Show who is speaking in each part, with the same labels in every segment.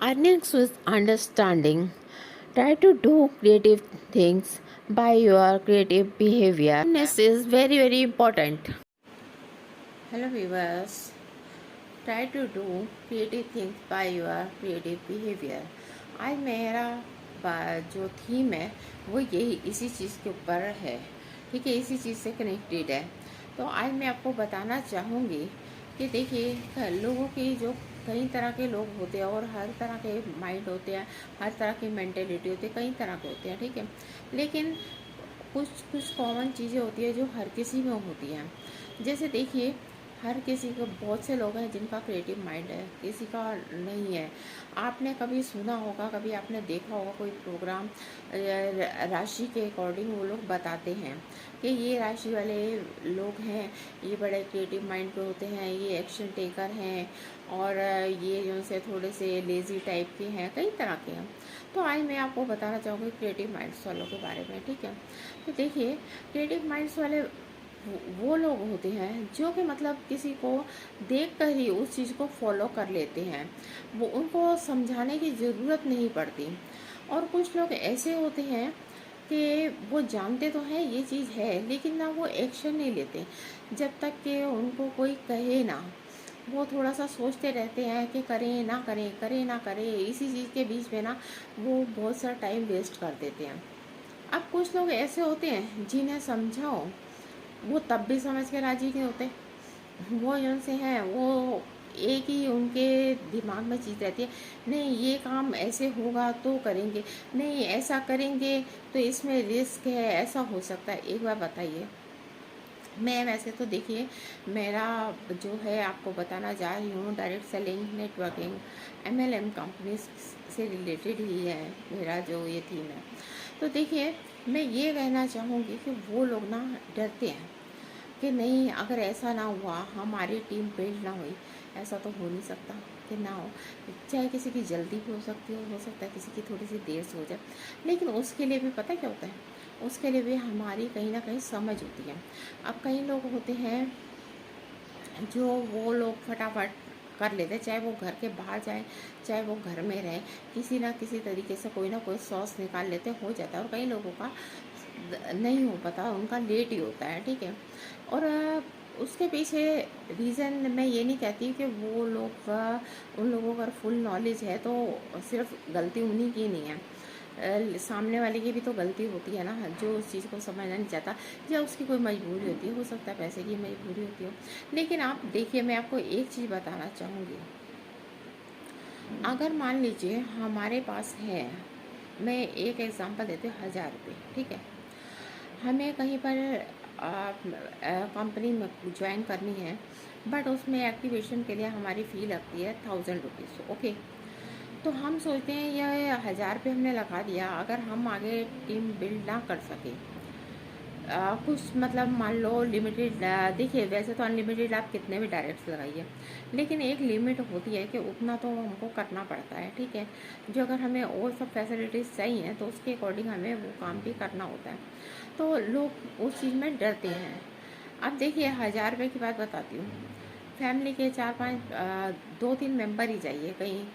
Speaker 1: Earnings with understanding. Try to do creative things by your creative behavior. This is very very important. Hello viewers. Try to do creative things by your creative behavior. आज मेरा जो theme है वो यही इसी चीज़ के ऊपर है, ठीक है, इसी चीज़ से कनेक्टेड है। तो आज मैं आपको बताना चाहूँगी कि देखिए लोगों की जो कई तरह के लोग होते हैं और हर तरह के माइंड होते हैं, हर तरह की मेंटेलिटी होती है, कई तरह के होते हैं, ठीक है। लेकिन कुछ कुछ कॉमन चीज़ें होती है जो हर किसी में होती हैं। जैसे देखिए हर किसी को, बहुत से लोग हैं जिनका क्रिएटिव माइंड है, किसी का नहीं है। आपने कभी सुना होगा, कभी आपने देखा होगा कोई प्रोग्राम, राशि के अकॉर्डिंग वो लोग बताते हैं कि ये राशि वाले लोग हैं, ये बड़े क्रिएटिव माइंड के होते हैं, ये एक्शन टेकर हैं, और ये जो से थोड़े से लेज़ी टाइप के हैं, कई तरह के हैं। तो आज मैं आपको बताना चाहूँगी क्रिएटिव माइंड्स वालों के बारे में, ठीक है। तो देखिए क्रिएटिव माइंड्स वाले वो लोग होते हैं जो कि मतलब किसी को देख कर ही उस चीज़ को फॉलो कर लेते हैं, वो उनको समझाने की ज़रूरत नहीं पड़ती। और कुछ लोग ऐसे होते हैं कि वो जानते तो हैं ये चीज़ है, लेकिन ना वो एक्शन नहीं लेते जब तक कि उनको कोई कहे ना। वो थोड़ा सा सोचते रहते हैं कि करें ना करें, करें ना करें, इसी चीज़ के बीच में ना वो बहुत सारा टाइम वेस्ट कर देते हैं। अब कुछ लोग ऐसे होते हैं जिन्हें समझाओ वो तब भी समझ के राजी नहीं होते। वो जिनसे हैं वो एक ही उनके दिमाग में चीज़ रहती है, नहीं ये काम ऐसे होगा तो करेंगे, नहीं ऐसा करेंगे तो इसमें रिस्क है, ऐसा हो सकता है। एक बार बताइए, मैं वैसे तो देखिए मेरा जो है आपको बताना जा रही हूँ, direct selling, networking, MLM company से रिलेटेड ही है मेरा जो ये थीम है। तो देखिए मैं ये कहना चाहूँगी कि वो लोग ना डरते हैं कि नहीं अगर ऐसा ना हुआ, हमारी टीम बिल्ड ना हुई, ऐसा तो हो नहीं सकता कि ना हो। चाहे किसी की जल्दी भी हो सकता है किसी की थोड़ी सी देर से हो जाए, लेकिन उसके लिए भी पता क्या होता है, उसके लिए भी हमारी कहीं ना कहीं समझ होती है। अब कई लोग होते हैं जो वो लोग फटाफट कर लेते हैं, चाहे वो घर के बाहर जाए चाहे वो घर में रहे, किसी ना किसी तरीके से कोई ना कोई सॉस निकाल लेते, हो जाता है। और कई लोगों का नहीं हो पाता, उनका लेट ही होता है, ठीक है। और उसके पीछे रीज़न मैं ये नहीं कहती कि वो लोग उन लोगों को अगर फुल नॉलेज है तो सिर्फ गलती उन्हीं की नहीं है, सामने वाले की भी तो गलती होती है ना, जो उस चीज़ को समझना नहीं चाहता, या उसकी कोई मजबूरी होती है, हो सकता है पैसे की मजबूरी होती हो। लेकिन आप देखिए मैं आपको एक चीज़ बताना चाहूँगी, अगर मान लीजिए हमारे पास है, मैं एक एग्ज़ाम्पल देती हूँ, 1000 रुपये, ठीक है। हमें कहीं पर कंपनी में ज्वाइन करनी है, बट उसमें एक्टिवेशन के लिए हमारी फ़ी लगती है 1000 रुपीज़, ओके। तो हम सोचते हैं ये 1000 रुपये हमने लगा दिया, अगर हम आगे टीम बिल्ड ना कर सके, कुछ मतलब मान लो लिमिटेड, देखिए वैसे तो अनलिमिटेड आप कितने भी डायरेक्ट्स लगाइए, लेकिन एक लिमिट होती है कि उतना तो हमको करना पड़ता है, ठीक है। जो अगर हमें और सब फैसिलिटीज़ चाहिए तो उसके अकॉर्डिंग हमें वो काम भी करना होता है। तो लोग उस चीज़ में डरते हैं। अब देखिए 1000 रुपये की बात बताती हूँ, फैमिली के 4-5 2-3 मेंबर ही जाइए कहीं,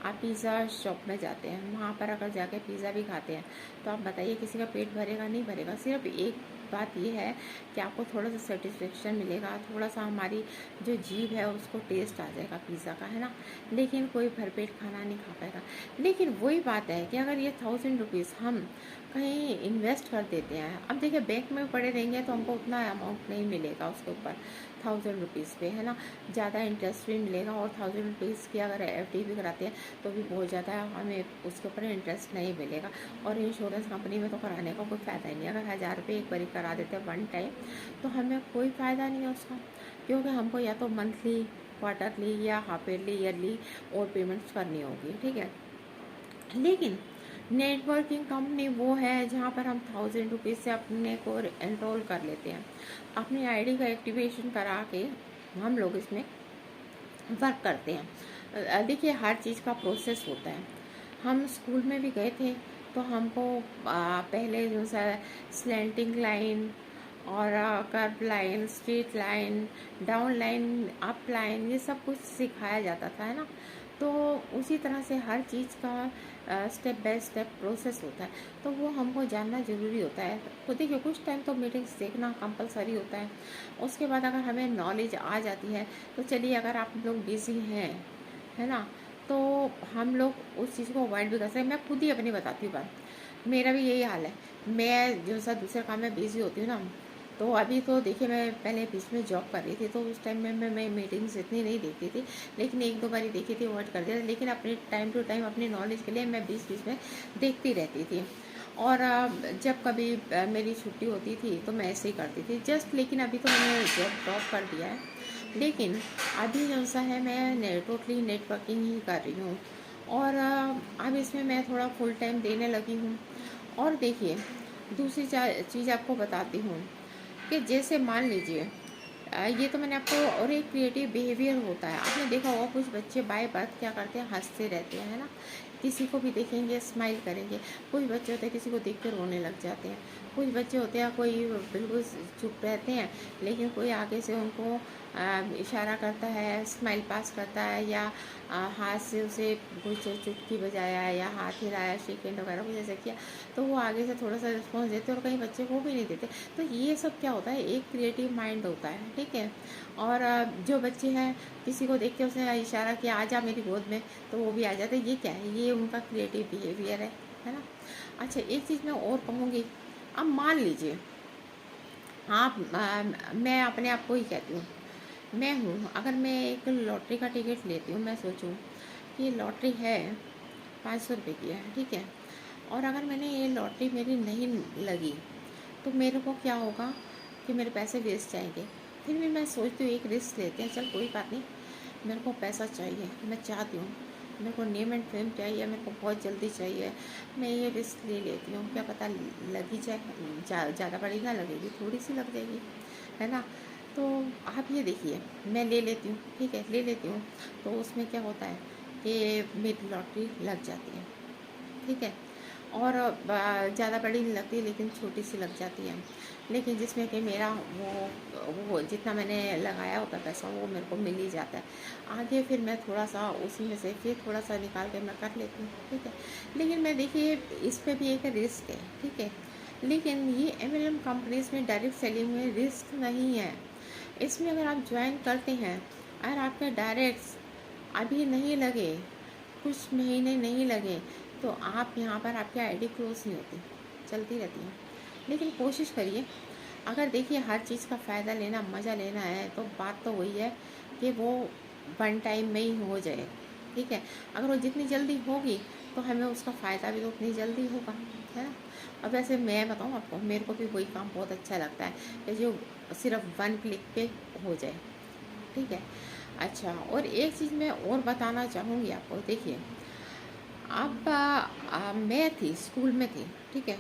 Speaker 1: आप पिज़्ज़ा शॉप में जाते हैं, वहाँ पर अगर जाके पिज़्ज़ा भी खाते हैं तो आप बताइए किसी का पेट भरेगा? नहीं भरेगा। सिर्फ एक बात ये है कि आपको थोड़ा सा सेटिस्फेक्शन मिलेगा, थोड़ा सा हमारी जो जीभ है उसको टेस्ट आ जाएगा पिज़्ज़ा का, है ना। लेकिन कोई भरपेट खाना नहीं खा पाएगा। लेकिन वही बात है कि अगर ये 1000 रुपीज़ हम कहीं इन्वेस्ट कर देते हैं, अब देखिए बैंक में पड़े रहेंगे तो हमको उतना अमाउंट नहीं मिलेगा उसके ऊपर 1000 रुपीज़ पे, है ना, ज़्यादा इंटरेस्ट भी मिलेगा। और 1000 रुपीज़ की अगर FD भी कराते हैं तो भी बहुत ज़्यादा हमें उसके ऊपर इंटरेस्ट नहीं मिलेगा। और इंश्योरेंस कंपनी में तो कराने का कोई फ़ायदा ही नहीं। अगर 1000 रुपये एक बारी करा देते हैं वन टाइम तो हमें कोई फ़ायदा नहीं है उसका, क्योंकि हमको या तो मंथली, क्वार्टरली या हाफ ईयरली, ईयरली और पेमेंट्स करनी होगी, ठीक है। लेकिन नेटवर्किंग कंपनी वो है जहाँ पर हम 1000 रुपीज़ से अपने को एनरोल कर लेते हैं, अपनी ID का एक्टिवेशन करा के हम लोग इसमें वर्क करते हैं। देखिए हर चीज़ का प्रोसेस होता है। हम स्कूल में भी गए थे तो हमको पहले जो सा स्लैंटिंग लाइन और curve line, straight line, down line, up line, ये सब कुछ सिखाया जाता था, है ना। तो तो उसी तरह से हर चीज़ का स्टेप बाय स्टेप प्रोसेस होता है, तो वो हमको जानना ज़रूरी होता है। तो देखिए कुछ टाइम तो मीटिंग्स देखना कंपलसरी होता है, उसके बाद अगर हमें नॉलेज आ जाती है तो चलिए, अगर आप लोग बिज़ी हैं, है ना, तो हम लोग उस चीज़ को अवॉइड भी कर सकते हैं। मैं खुद ही अपनी बताती हूँ बात, मेरा भी यही हाल है। मैं जो सा दूसरे काम में बिज़ी होती हूँ ना, तो अभी तो देखिए मैं पहले बीच में जॉब कर रही थी, तो उस टाइम में मैं मीटिंग्स इतनी नहीं देखती थी, लेकिन एक दो बारी देखी थी, अवॉइड कर दिया था। लेकिन अपने टाइम टू टाइम अपनी नॉलेज के लिए मैं बीच बीच में देखती रहती थी। और जब कभी मेरी छुट्टी होती थी तो मैं ऐसे ही करती थी जस्ट। लेकिन अभी तो मैंने जॉब ड्रॉप कर दिया है, लेकिन अभी जो सा है मैं टोटली नेटवर्किंग ही कर रही हूँ। और अब इसमें मैं थोड़ा फुल टाइम देने लगी हूँ। और देखिए दूसरी चीज़ आपको बताती हूँ कि जैसे मान लीजिए ये तो मैंने आपको, और एक क्रिएटिव बिहेवियर होता है, आपने देखा होगा कुछ बच्चे बाय बर्थ क्या करते हैं, हंसते रहते हैं, है ना, किसी को भी देखेंगे स्माइल करेंगे। कुछ बच्चे होते हैं किसी को देख कर रोने लग जाते हैं। कुछ बच्चे होते हैं कोई बिल्कुल चुप रहते हैं, लेकिन कोई आगे से उनको इशारा करता है, स्माइल पास करता है, या हाथ से उसे कुछ चुटकी बजाया या हाथ हिलाया, शेक हैंड वगैरह कुछ ऐसा किया, तो वो आगे से थोड़ा सा रिस्पॉन्स देते हैं, और कई बच्चे को भी नहीं देते। तो ये सब क्या होता है, एक क्रिएटिव माइंड होता है, ठीक है। और जो बच्चे हैं किसी को देख के उसने इशारा किया आ जा मेरी गोद में, तो वो भी आ जाते हैं। ये क्या है, ये उनका क्रिएटिव बिहेवियर है ना। अच्छा, एक चीज़ मैं और कहूँगी, अब मान लीजिए आप मैं अपने आप को ही कहती हूँ, मैं हूँ, अगर मैं एक लॉटरी का टिकट लेती हूँ, मैं सोचूँ कि लॉटरी है 500 रुपये की है, ठीक है, और अगर मैंने ये लॉटरी मेरी नहीं लगी, तो मेरे को क्या होगा कि मेरे पैसे वेस्ट जाएंगे। फिर भी मैं सोचती हूँ एक रिस्क लेते हैं, चल कोई बात नहीं, मेरे को पैसा चाहिए, मैं चाहती हूँ, मेरे को नेम एंड फेम चाहिए, मेरे को बहुत जल्दी चाहिए, मैं ये रिस्क ले लेती हूँ, क्या पता लगी जाए, ज़्यादा बड़ी ना लगेगी, थोड़ी सी लग जाएगी, है ना। तो आप ये देखिए, मैं ले लेती हूँ, ठीक है, ले लेती हूँ, तो उसमें क्या होता है कि मेरी लॉटरी लग जाती है, ठीक है, और ज़्यादा बड़ी नहीं लगती, लेकिन छोटी सी लग जाती है, लेकिन जिसमें कि मेरा वो जितना मैंने लगाया होता पैसा वो मेरे को मिल ही जाता है। आगे फिर मैं थोड़ा सा उसी में से फिर थोड़ा सा निकाल के मैं कर लेती हूँ, ठीक है। लेकिन मैं देखिए इस पे भी एक रिस्क है, ठीक है, लेकिन ये MLM कंपनीज में डायरेक्ट सेलिंग में रिस्क नहीं है। इसमें अगर आप ज्वाइन करते हैं और आपके डायरेक्ट अभी नहीं लगे, कुछ महीने नहीं लगे, तो आप यहाँ पर आपकी आईडी क्लोज नहीं होती, चलती रहती है। लेकिन कोशिश करिए, अगर देखिए हर चीज़ का फ़ायदा लेना, मज़ा लेना है, तो बात तो वही है कि वो वन टाइम में ही हो जाए, ठीक है। अगर वो जितनी जल्दी होगी तो हमें उसका फ़ायदा भी तो उतनी जल्दी होगा, है ना। अब वैसे मैं बताऊँ आपको, मेरे को भी वही काम बहुत अच्छा लगता है कि जो सिर्फ वन क्लिक पे हो जाए, ठीक है। अच्छा, और एक चीज़ मैं और बताना चाहूँगी आपको, देखिए अब मैं थी स्कूल में थी, ठीक है,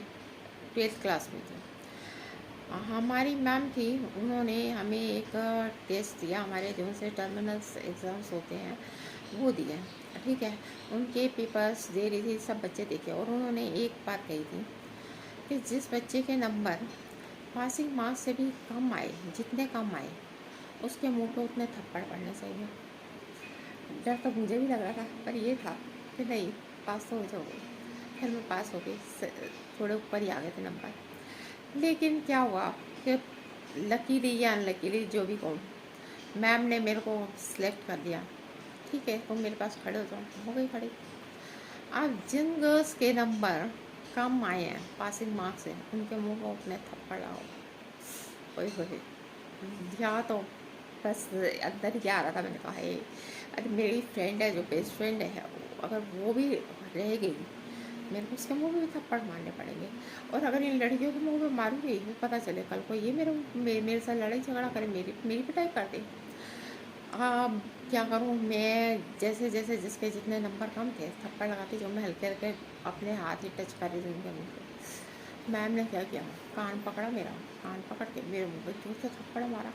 Speaker 1: 12th क्लास में थी। हमारी मैम थी, उन्होंने हमें एक टेस्ट दिया, हमारे जो से टर्मिनल्स एग्ज़ाम्स होते हैं वो दिया, ठीक है। उनके पेपर्स दे रही थी, सब बच्चे देखे, और उन्होंने एक बात कही थी कि जिस बच्चे के नंबर पासिंग मार्क्स से भी कम आए, जितने कम आए, उसके मुंह पे उतने थप्पड़ पड़ने चाहिए। डर तो मुझे भी लग रहा था, पर ये था कि नहीं, पास तो हो जाओगे। फिर मैं पास हो गई, थोड़े ऊपर ही आ गए थे नंबर। लेकिन क्या हुआ कि लकीली या अनलकीली जो भी कहूँ, मैम ने मेरे को सिलेक्ट कर दिया, ठीक है, तो मेरे पास खड़े हो जाओ, हो गई खड़ी। अब जिन गर्ल्स के नंबर कम आए हैं पासिंग मार्क्स से, उनके मुंह को अपने थप्पड़ लगाओ। कोई कोई या तो बस अंदर क्या आ रहा था, मैंने कहा है अरे मेरी फ्रेंड है, जो बेस्ट फ्रेंड है, अगर वो भी रह गई, मेरे को उसके मुंह में भी थप्पड़ मारने पड़ेंगे। और अगर इन लड़कियों के मुंह में मारूंगी, वो पता चले कल को ये मेरे साथ लड़ाई झगड़ा करे, मेरी मेरी पिटाई कर दे। क्या करूँ मैं, जैसे जैसे जिसके जितने नंबर कम थे, थप्पड़ लगाती जो मैं हल्के हल्के अपने हाथ ही टच कर रही थी उनके मुँह पे। मैम ने क्या किया, कान पकड़ा मेरा, कान पकड़ के मेरे मुँह पे जोर से थप्पड़ मारा।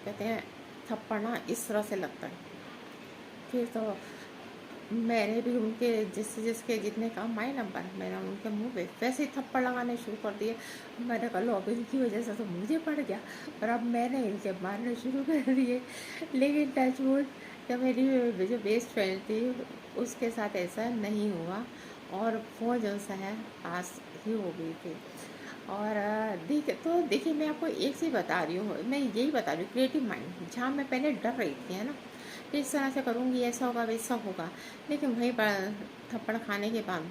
Speaker 1: कहते हैं थप्पड़ ना इस तरह से लगता है। फिर तो मैंने भी उनके जिसके जितने काम आए नंबर, मैंने उनके मुंह पे वैसे ही थप्पड़ लगाने शुरू कर दिए। मैंने कहा लो, अब इनकी वजह से तो मुझे पड़ गया, और अब मैंने इनके मारने शुरू कर दिए। लेकिन टचवुड तो मेरी जो बेस्ट फ्रेंड थी उसके साथ ऐसा नहीं हुआ, और वो जो सा है पास ही हो गई थी। और देखिए मैं आपको एक चीज़ बता रही हूँ, मैं यही बता रही हूँ, क्रिएटिव माइंड जहाँ मैं पहले डर रही थी, है ना, कि इस तरह से करूँगी ऐसा होगा वैसा होगा, लेकिन वहीं पर थप्पड़ खाने के बाद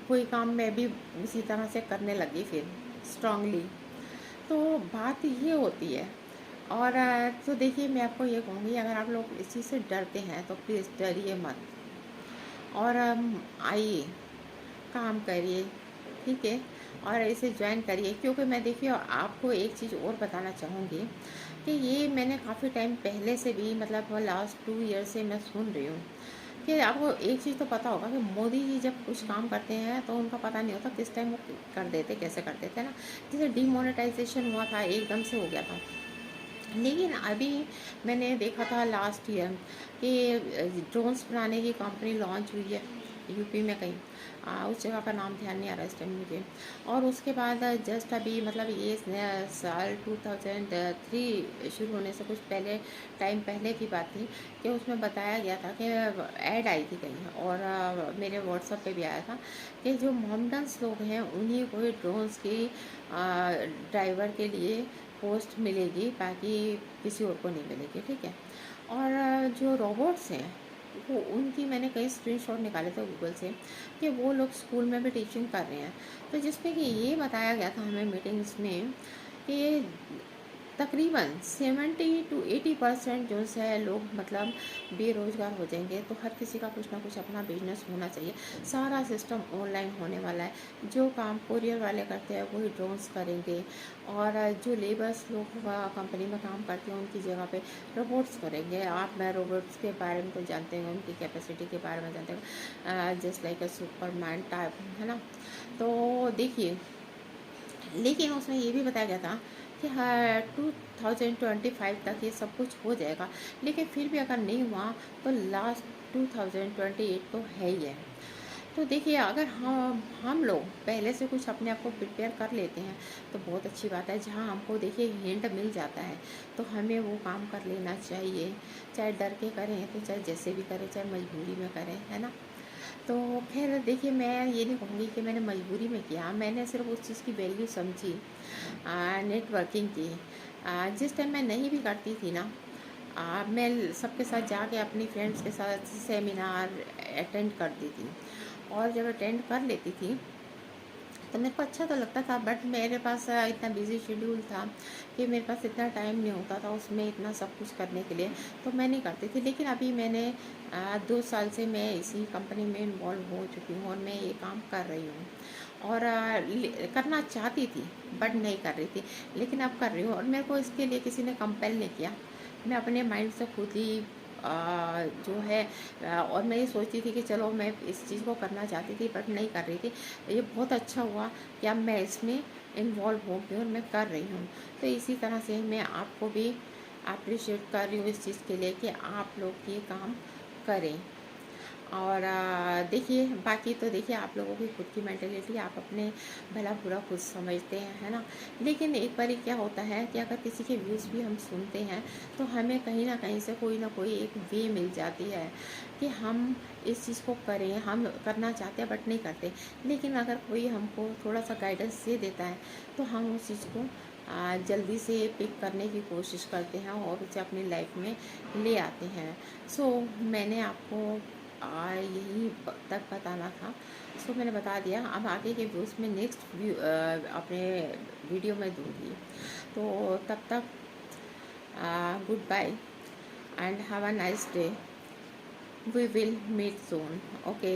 Speaker 1: कोई काम मैं भी उसी तरह से करने लगी फिर स्ट्रांगली। तो बात ये होती है। और तो देखिए मैं आपको ये कहूँगी, अगर आप लोग इस चीज़ से डरते हैं तो प्लीज़ डरिए मत, और आइए काम करिए, ठीक है, और इसे ज्वाइन करिए। क्योंकि मैं देखिए आपको एक चीज़ और बताना चाहूँगी कि ये मैंने काफ़ी टाइम पहले से भी, मतलब लास्ट 2 ईयर से मैं सुन रही हूँ कि आपको एक चीज़ तो पता होगा कि मोदी जी जब कुछ काम करते हैं तो उनका पता नहीं होता किस टाइम वो कर देते, कैसे कर देते हैं ना। जैसे डिमोनेटाइजेशन हुआ था, एकदम से हो गया था। लेकिन अभी मैंने देखा था लास्ट ईयर कि ड्रोन्स बनाने की कंपनी लॉन्च हुई है यूपी में कहीं, उस जगह का नाम ध्यान नहीं आ रहा इस टाइम मुझे। और उसके बाद जस्ट अभी, मतलब ये साल 2003 शुरू होने से कुछ पहले, टाइम पहले की बात थी, कि उसमें बताया गया था कि ऐड आई थी कहीं, और मेरे व्हाट्सएप पे भी आया था कि जो मोहम्मडन्स लोग हैं उन्हीं को ही ड्रोन्स की ड्राइवर के लिए पोस्ट मिलेगी, बाकी किसी और को नहीं मिलेगी, ठीक है। और जो रोबोट्स हैं वो, उनकी मैंने कई स्क्रीनशॉट निकाले थे गूगल से, कि वो लोग स्कूल में भी टीचिंग कर रहे हैं। तो जिसमें कि ये बताया गया था हमें मीटिंग्स में कि तकरीबन 70 to 80% जो है लोग, मतलब बेरोज़गार हो जाएंगे। तो हर किसी का कुछ ना कुछ अपना बिजनेस होना चाहिए। सारा सिस्टम ऑनलाइन होने वाला है। जो काम कुरियर वाले करते हैं वही ड्रोन्स करेंगे, और जो लेबर्स लोग कंपनी में काम करते हैं उनकी जगह पे रोबोट्स करेंगे। मैं रोबोट्स के बारे में तो जानते हैं, उनकी कैपेसिटी के बारे में जानते हैं, जस्ट लाइक अ सुपरमैन टाइप, है ना। तो देखिए, लेकिन उसमें ये भी बताया गया था कि हाँ 2025 तक ये सब कुछ हो जाएगा, लेकिन फिर भी अगर नहीं हुआ तो लास्ट 2028 तो है ही है। तो देखिए, अगर हम लोग पहले से कुछ अपने आप को प्रिपेयर कर लेते हैं तो बहुत अच्छी बात है। जहाँ हमको देखिए हिंट मिल जाता है तो हमें वो काम कर लेना चाहिए, चाहे डर के करें तो चाहे जैसे भी करें, चाहे मजबूरी में करें, है ना। तो खैर देखिए, मैं ये नहीं कहूँगी कि मैंने मजबूरी में किया, मैंने सिर्फ उस चीज़ की वैल्यू समझी, नेटवर्किंग की। जिस टाइम मैं नहीं भी करती थी ना, मैं सबके साथ जाके अपनी फ्रेंड्स के साथ सेमिनार अटेंड करती थी, और जब अटेंड कर लेती थी तो मेरे को अच्छा तो लगता था, बट मेरे पास इतना बिजी शेड्यूल था कि मेरे पास इतना टाइम नहीं होता था उसमें इतना सब कुछ करने के लिए, तो मैं नहीं करती थी। लेकिन अभी मैंने 2 साल से मैं इसी कंपनी में इन्वॉल्व हो चुकी हूँ, और मैं ये काम कर रही हूँ, और करना चाहती थी बट नहीं कर रही थी, लेकिन अब कर रही हूँ। और मेरे को इसके लिए किसी ने कंपेल नहीं किया, मैं अपने माइंड से खुद ही जो है, और मैं ये सोचती थी कि चलो मैं इस चीज़ को करना चाहती थी बट नहीं कर रही थी। ये बहुत अच्छा हुआ कि अब मैं इसमें इन्वॉल्व हो गई और मैं कर रही हूँ। तो इसी तरह से मैं आपको भी अप्रिशिएट कर रही हूँ इस चीज़ के लिए कि आप लोग ये काम करें। और देखिए, बाकी तो देखिए आप लोगों की खुद की मेंटेलिटी, आप अपने भला बुरा खुद समझते हैं, है ना। लेकिन एक बार क्या होता है कि अगर किसी के व्यूज़ भी हम सुनते हैं तो हमें कहीं ना कहीं से कोई ना कोई एक वे मिल जाती है कि हम इस चीज़ को करें। हम करना चाहते हैं बट नहीं करते, लेकिन अगर कोई हमको थोड़ा सा गाइडेंस दे देता है तो हम उस चीज़ को जल्दी से पिक करने की कोशिश करते हैं और उसे अपनी लाइफ में ले आते हैं। सो मैंने आपको यही तक बताना था। सो मैंने बता दिया, अब आगे के व्यूज़ में नेक्स्ट अपने वीडियो में दूंगी। तो तब तक good bye and have a nice day, we will meet soon, okay.